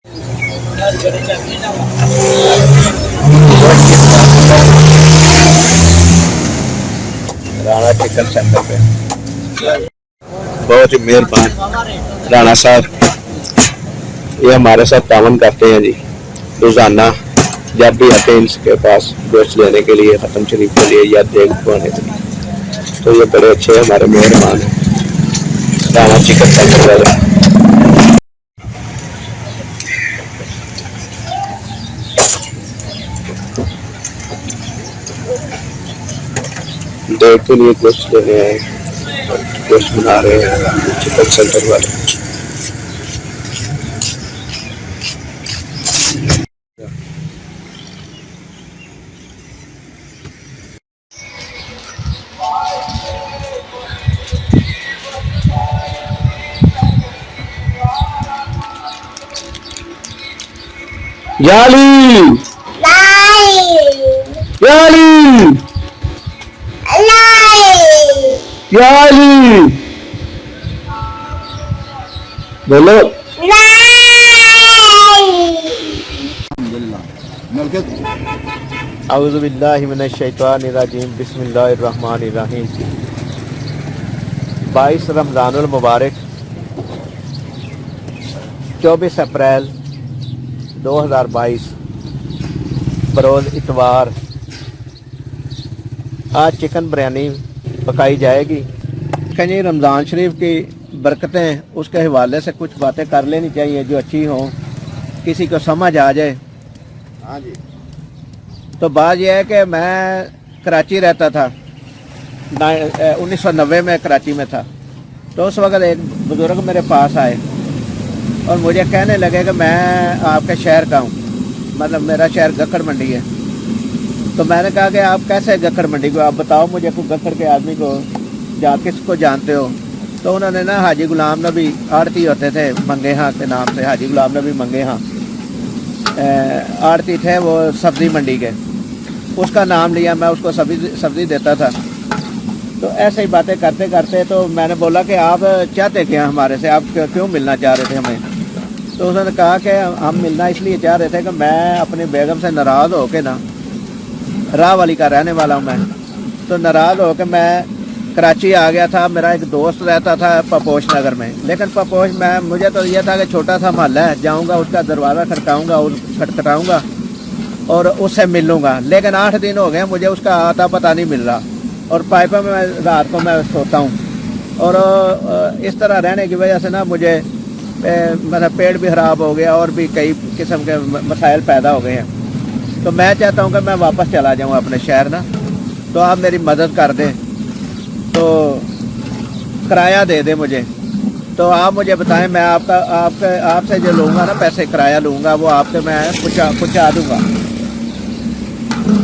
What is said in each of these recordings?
Rana chicken centre पे बहुत ही मेहरबान राणा साहब, ये हमारे साथ तावन करते हैं जी। रोजाना जब भी आते हैं इनके पास गोश्त लेने के लिए, खत्म शरीफ के लिए या देग पकाने के लिए, तो ये बड़े अच्छे हमारे मेहरबान हैं राणा चिकन सेंटर वाले। देग के लिए गोश्त लेने आए, गोश्त बना रहे हैं चिकन सेंटर वाले। याली याली याली बोलो। औज़ु बिल्लाहि मिनश शैतानिर रजीम, बिस्मिल्लाहिर रहमानिर रहीम। 22 रमज़ानुल मुबारक 24 अप्रैल 2022 बरोज़ इतवार आज चिकन बिरयानी पकाई जाएगी। कहीं रमज़ान शरीफ की बरकतें, उसके हवाले से कुछ बातें कर लेनी चाहिए जो अच्छी हों, किसी को समझ आ जाए। हाँ जी। तो बात यह है कि मैं कराची रहता था, 1990 में कराची में था। तो उस वक़्त एक बुज़ुर्ग मेरे पास आए और मुझे कहने लगे कि मैं आपके शहर का हूँ, मतलब मेरा शहर गक्कड़ मंडी है। तो मैंने कहा कि आप कैसे गक्कड़ मंडी को, आप बताओ मुझे को गक्कड़ के आदमी को किसको जानते हो। तो उन्होंने ना हाजी गुलाम नबी आड़ती होते थे मंगे हाँ के नाम से, हाजी गुलाम नबी मंगे हाँ आड़ती थे वो सब्ज़ी मंडी के, उसका नाम लिया। मैं उसको सब्ज़ी देता था। तो ऐसे ही बातें करते करते तो मैंने बोला कि आप चाहते क्या हमारे से, आप क्यों मिलना चाह रहे थे हमें। तो उन्होंने कहा कि हम मिलना इसलिए चाह रहे थे कि मैं अपनी बेगम से नाराज़ हो के ना, राह वाली का रहने वाला हूँ मैं, तो नाराज़ हो के मैं कराची आ गया था। मेरा एक दोस्त रहता था पपोश नगर में, लेकिन पपोश में मुझे तो ये था कि छोटा सा महल्ला है, जाऊँगा उसका दरवाज़ा खटकाऊँगा और खटखटाऊँगा और उससे मिलूँगा। लेकिन 8 दिन हो गए मुझे उसका आता पता नहीं मिल रहा, और पाइपों में रात को मैं सोता हूँ। और इस तरह रहने की वजह से ना मुझे मतलब पेट भी ख़राब हो गया और भी कई किस्म के मसाइल पैदा हो गए हैं। तो मैं चाहता हूँ कि मैं वापस चला जाऊँ अपने शहर ना, तो आप मेरी मदद कर दें, तो किराया दे दें मुझे। तो आप मुझे बताएं, मैं आपसे जो लूँगा ना पैसे किराया लूँगा, वो आपसे मैं पहुँचा दूँगा।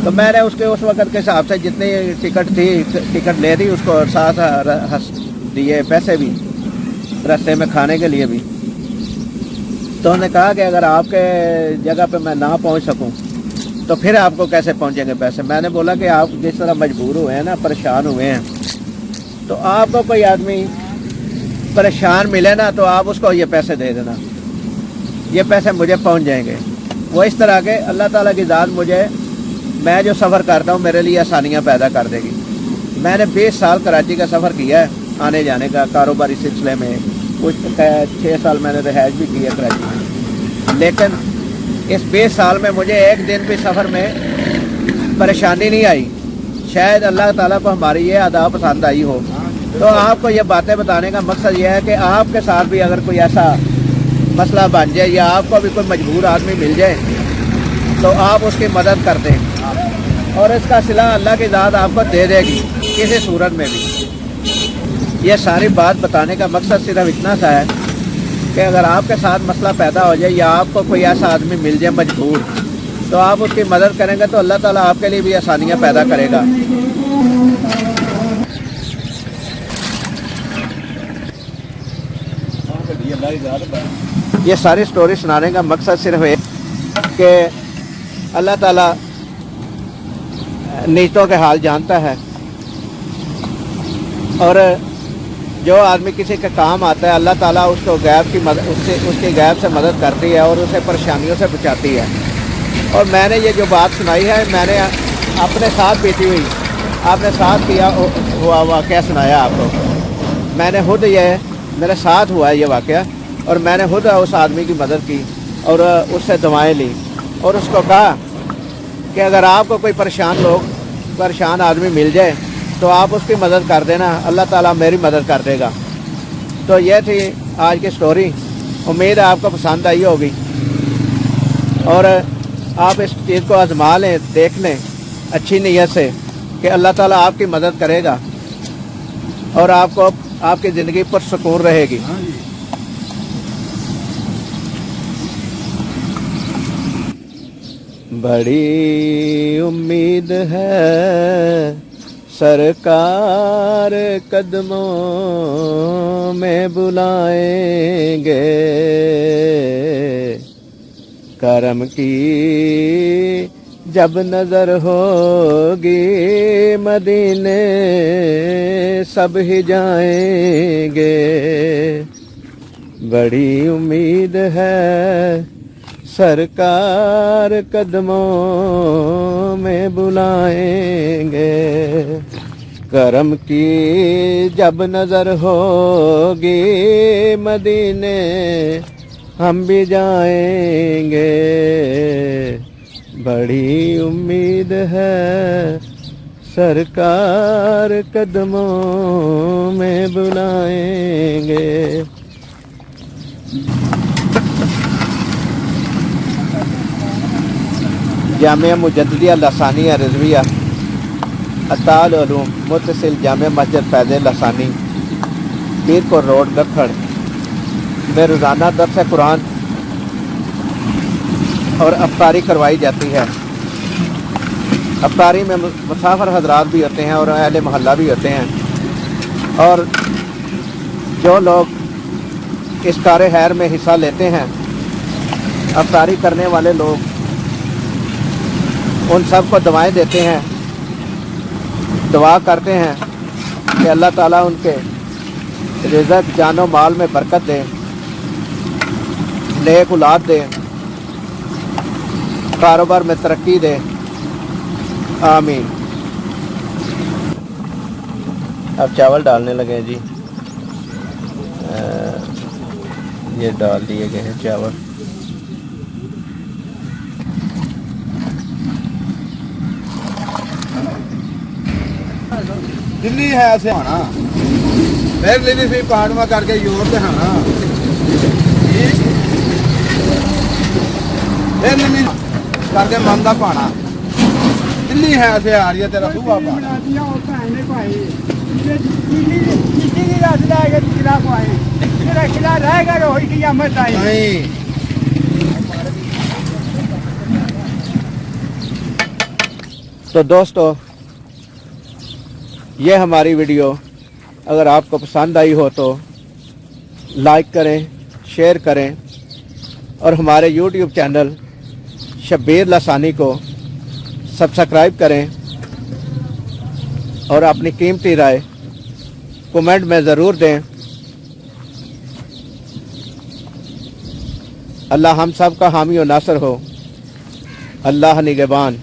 तो मैंने उसके उस वक़्त के हिसाब से जितनी टिकट ले दी उसको, साथ दिए पैसे भी रास्ते में खाने के लिए भी। तो उन्होंने कहा कि अगर आपके जगह पे मैं ना पहुंच सकूं तो फिर आपको कैसे पहुंचेंगे पैसे। मैंने बोला कि आप जिस तरह मजबूर हुए हैं ना, परेशान हुए हैं, तो आपको कोई आदमी परेशान मिले ना तो आप उसको ये पैसे दे देना, ये पैसे मुझे पहुंच जाएंगे। वो इस तरह के अल्लाह ताला की ज़ात मुझे, मैं जो सफ़र करता हूँ मेरे लिए आसानियाँ पैदा कर देगी। मैंने 20 साल कराची का सफ़र किया है आने जाने का, कारोबारी सिलसिले में। कुछ 6 साल मैंने रिहाइश भी की है कराची में, लेकिन इस 20 साल में मुझे एक दिन भी सफ़र में परेशानी नहीं आई। शायद अल्लाह ताला को हमारी ये अदा पसंद आई हो। तो आपको ये बातें बताने का मकसद ये है कि आपके साथ भी अगर कोई ऐसा मसला बन जाए या आपको भी कोई मजबूर आदमी मिल जाए तो आप उसकी मदद कर दें, और इसका सिला अल्लाह की ज़ात आपको दे देगी किसी सूरत में भी। ये सारी बात बताने का मकसद सिर्फ इतना सा है कि अगर आपके साथ मसला पैदा हो जाए या आपको कोई ऐसा आदमी मिल जाए मजबूर, तो आप उसकी मदद करेंगे तो अल्लाह ताला आपके लिए भी आसानियाँ पैदा करेगा। ये सारी स्टोरी सुनाने का मकसद सिर्फ है कि अल्लाह ताला नीयतों के हाल जानता है, और جو آدمی کسی کا کام آتا ہے اللہ تعالیٰ اس کو غیب کی مدد اس کی غیب سے مدد کرتی ہے اور اسے پریشانیوں سے بچاتی ہے. اور میں نے یہ جو بات سنائی ہے میں نے اپنے ساتھ بیتی ہوئی آپ نے ساتھ کیا ہوا واقعہ سنایا آپ کو. میں نے خود یہ میرے ساتھ ہوا ہے یہ واقعہ اور میں نے خود اس آدمی کی مدد کی اور اس سے دعائیں لی اور اس کو کہا کہ اگر آپ کو کوئی پریشان آدمی مل جائے تو آپ اس کی مدد کر دینا, اللہ تعالیٰ میری مدد کر دے گا. تو یہ تھی آج کی سٹوری. امید ہے آپ کو پسند آئی ہوگی اور آپ اس چیز کو آزما لیں, دیکھ لیں اچھی نیت سے کہ اللہ تعالیٰ آپ کی مدد کرے گا اور آپ کی زندگی پرسکون رہے گی. بڑی امید ہے سرکار قدموں میں بلائیں گے, کرم کی جب نظر ہوگی مدینے سب ہی جائیں گے. بڑی امید ہے سرکار قدموں میں بلائیں گے, کرم کی جب نظر ہوگی مدینے ہم بھی جائیں گے. بڑی امید ہے سرکار قدموں میں بلائیں گے. جامعہ مجددیہ لسانیہ رضویہ اطال علوم متصل جامع مسجد فیض لسانی پیر کو روڈ گکھڑ میں روزانہ درس قرآن اور افطاری کروائی جاتی ہے. افطاری میں مسافر حضرات بھی ہوتے ہیں اور اہل محلہ بھی ہوتے ہیں اور جو لوگ اس کار خیر میں حصہ لیتے ہیں افطاری کرنے والے لوگ ان سب کو دعائیں دیتے ہیں, دعا کرتے ہیں کہ اللہ تعالیٰ ان کے رزق جان و مال میں برکت دے, نیک اولاد دے, کاروبار میں ترقی دے, آمین. اب چاول ڈالنے لگے جی, یہ ڈال دیے گئے ہیں چاول. دلی ہے ایسے آنا پھر لیلی پھر پہاڑوں کر کے یور سے آنا پھر لیلی کر کے مانگا پانا. دلی ہے ایسے آ رہی ہے تیرا صبح پانا تو دوستو یہ ہماری ویڈیو اگر آپ کو پسند آئی ہو تو لائک کریں, شیئر کریں اور ہمارے یوٹیوب چینل شبیر لسانی کو سبسکرائب کریں اور اپنی قیمتی رائے کومنٹ میں ضرور دیں. اللہ ہم سب کا حامی و ناصر ہو. اللہ نگہبان.